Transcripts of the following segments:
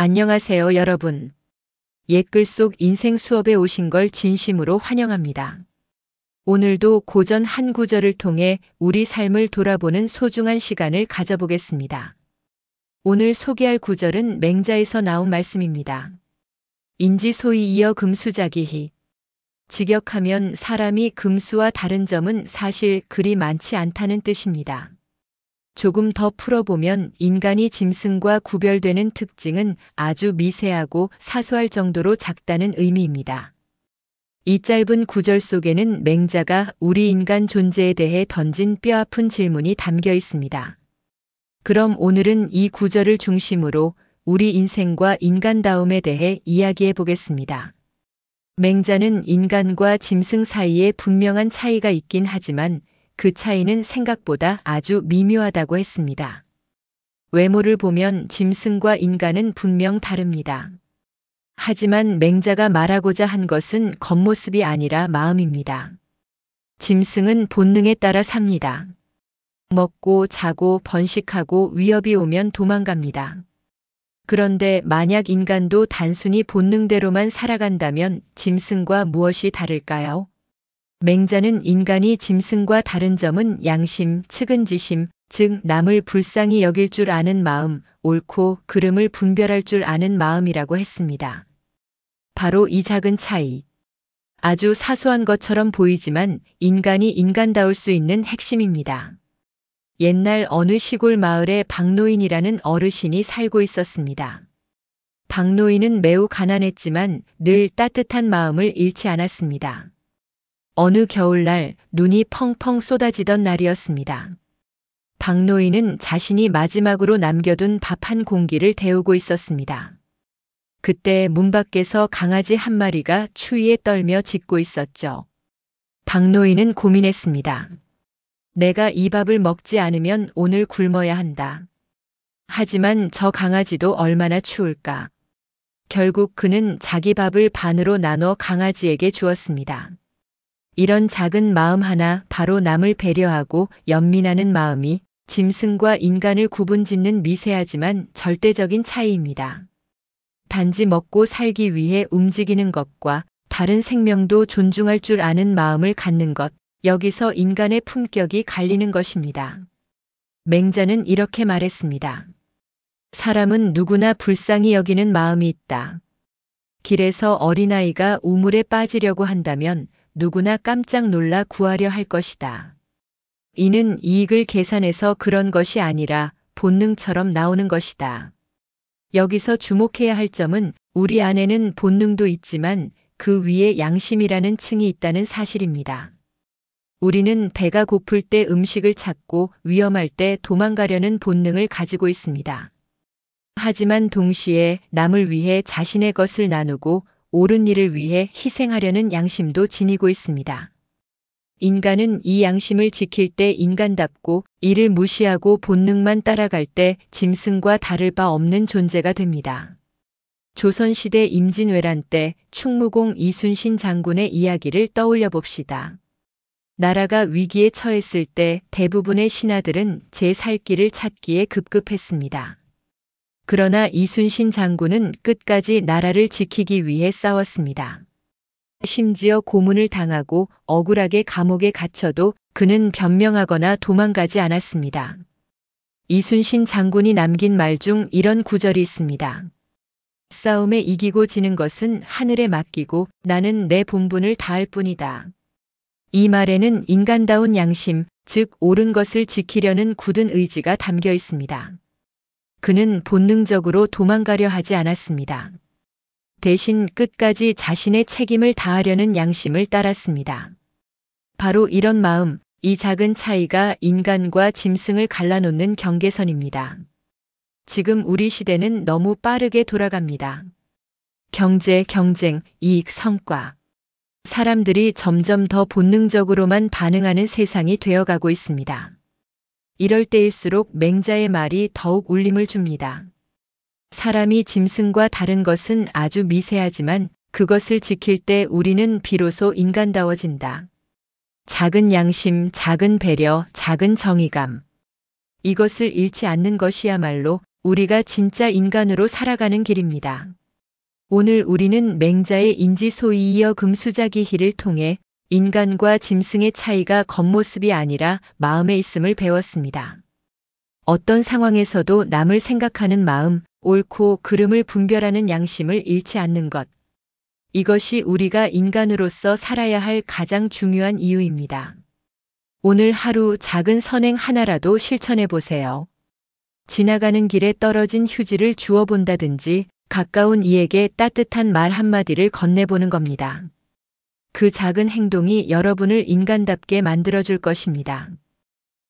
안녕하세요, 여러분. 옛글 속 인생 수업에 오신 걸 진심으로 환영합니다. 오늘도 고전 한 구절을 통해 우리 삶을 돌아보는 소중한 시간을 가져보겠습니다. 오늘 소개할 구절은 맹자에서 나온 말씀입니다. 인지 소위 이어 금수자기히. 직역하면 사람이 금수와 다른 점은 사실 그리 많지 않다는 뜻입니다. 조금 더 풀어보면 인간이 짐승과 구별되는 특징은 아주 미세하고 사소할 정도로 작다는 의미입니다. 이 짧은 구절 속에는 맹자가 우리 인간 존재에 대해 던진 뼈아픈 질문이 담겨 있습니다. 그럼 오늘은 이 구절을 중심으로 우리 인생과 인간다움에 대해 이야기해 보겠습니다. 맹자는 인간과 짐승 사이에 분명한 차이가 있긴 하지만 그 차이는 생각보다 아주 미묘하다고 했습니다. 외모를 보면 짐승과 인간은 분명 다릅니다. 하지만 맹자가 말하고자 한 것은 겉모습이 아니라 마음입니다. 짐승은 본능에 따라 삽니다. 먹고 자고 번식하고 위협이 오면 도망갑니다. 그런데 만약 인간도 단순히 본능대로만 살아간다면 짐승과 무엇이 다를까요? 맹자는 인간이 짐승과 다른 점은 양심, 측은지심, 즉 남을 불쌍히 여길 줄 아는 마음, 옳고 그름을 분별할 줄 아는 마음이라고 했습니다. 바로 이 작은 차이. 아주 사소한 것처럼 보이지만 인간이 인간다울 수 있는 핵심입니다. 옛날 어느 시골 마을에 박노인이라는 어르신이 살고 있었습니다. 박노인은 매우 가난했지만 늘 따뜻한 마음을 잃지 않았습니다. 어느 겨울날 눈이 펑펑 쏟아지던 날이었습니다. 박노인은 자신이 마지막으로 남겨둔 밥 한 공기를 데우고 있었습니다. 그때 문 밖에서 강아지 한 마리가 추위에 떨며 짖고 있었죠. 박노인은 고민했습니다. 내가 이 밥을 먹지 않으면 오늘 굶어야 한다. 하지만 저 강아지도 얼마나 추울까. 결국 그는 자기 밥을 반으로 나눠 강아지에게 주었습니다. 이런 작은 마음 하나, 바로 남을 배려하고 연민하는 마음이 짐승과 인간을 구분짓는 미세하지만 절대적인 차이입니다. 단지 먹고 살기 위해 움직이는 것과 다른 생명도 존중할 줄 아는 마음을 갖는 것, 여기서 인간의 품격이 갈리는 것입니다. 맹자는 이렇게 말했습니다. 사람은 누구나 불쌍히 여기는 마음이 있다. 길에서 어린아이가 우물에 빠지려고 한다면 누구나 깜짝 놀라 구하려 할 것이다. 이는 이익을 계산해서 그런 것이 아니라 본능처럼 나오는 것이다. 여기서 주목해야 할 점은 우리 안에는 본능도 있지만 그 위에 양심이라는 층이 있다는 사실입니다. 우리는 배가 고플 때 음식을 찾고 위험할 때 도망가려는 본능을 가지고 있습니다. 하지만 동시에 남을 위해 자신의 것을 나누고 옳은 일을 위해 희생하려는 양심도 지니고 있습니다. 인간은 이 양심을 지킬 때 인간답고 이를 무시하고 본능만 따라갈 때 짐승과 다를 바 없는 존재가 됩니다. 조선시대 임진왜란 때 충무공 이순신 장군의 이야기를 떠올려 봅시다. 나라가 위기에 처했을 때 대부분의 신하들은 제 살 길을 찾기에 급급했습니다. 그러나 이순신 장군은 끝까지 나라를 지키기 위해 싸웠습니다. 심지어 고문을 당하고 억울하게 감옥에 갇혀도 그는 변명하거나 도망가지 않았습니다. 이순신 장군이 남긴 말 중 이런 구절이 있습니다. 싸움에 이기고 지는 것은 하늘에 맡기고 나는 내 본분을 다할 뿐이다. 이 말에는 인간다운 양심, 즉 옳은 것을 지키려는 굳은 의지가 담겨 있습니다. 그는 본능적으로 도망가려 하지 않았습니다. 대신 끝까지 자신의 책임을 다하려는 양심을 따랐습니다. 바로 이런 마음, 이 작은 차이가 인간과 짐승을 갈라놓는 경계선입니다. 지금 우리 시대는 너무 빠르게 돌아갑니다. 경제, 경쟁, 이익, 성과. 사람들이 점점 더 본능적으로만 반응하는 세상이 되어가고 있습니다. 이럴 때일수록 맹자의 말이 더욱 울림을 줍니다. 사람이 짐승과 다른 것은 아주 미세하지만 그것을 지킬 때 우리는 비로소 인간다워진다. 작은 양심, 작은 배려, 작은 정의감. 이것을 잃지 않는 것이야말로 우리가 진짜 인간으로 살아가는 길입니다. 오늘 우리는 맹자의 인지소이이어 금수자기희를 통해 인간과 짐승의 차이가 겉모습이 아니라 마음에 있음을 배웠습니다. 어떤 상황에서도 남을 생각하는 마음, 옳고 그름을 분별하는 양심을 잃지 않는 것. 이것이 우리가 인간으로서 살아야 할 가장 중요한 이유입니다. 오늘 하루 작은 선행 하나라도 실천해 보세요. 지나가는 길에 떨어진 휴지를 주워 본다든지 가까운 이에게 따뜻한 말 한마디를 건네보는 겁니다. 그 작은 행동이 여러분을 인간답게 만들어줄 것입니다.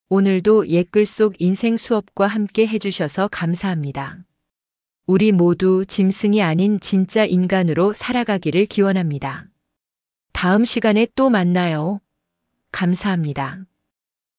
오늘도 옛글 속 인생 수업과 함께 해주셔서 감사합니다. 우리 모두 짐승이 아닌 진짜 인간으로 살아가기를 기원합니다. 다음 시간에 또 만나요. 감사합니다.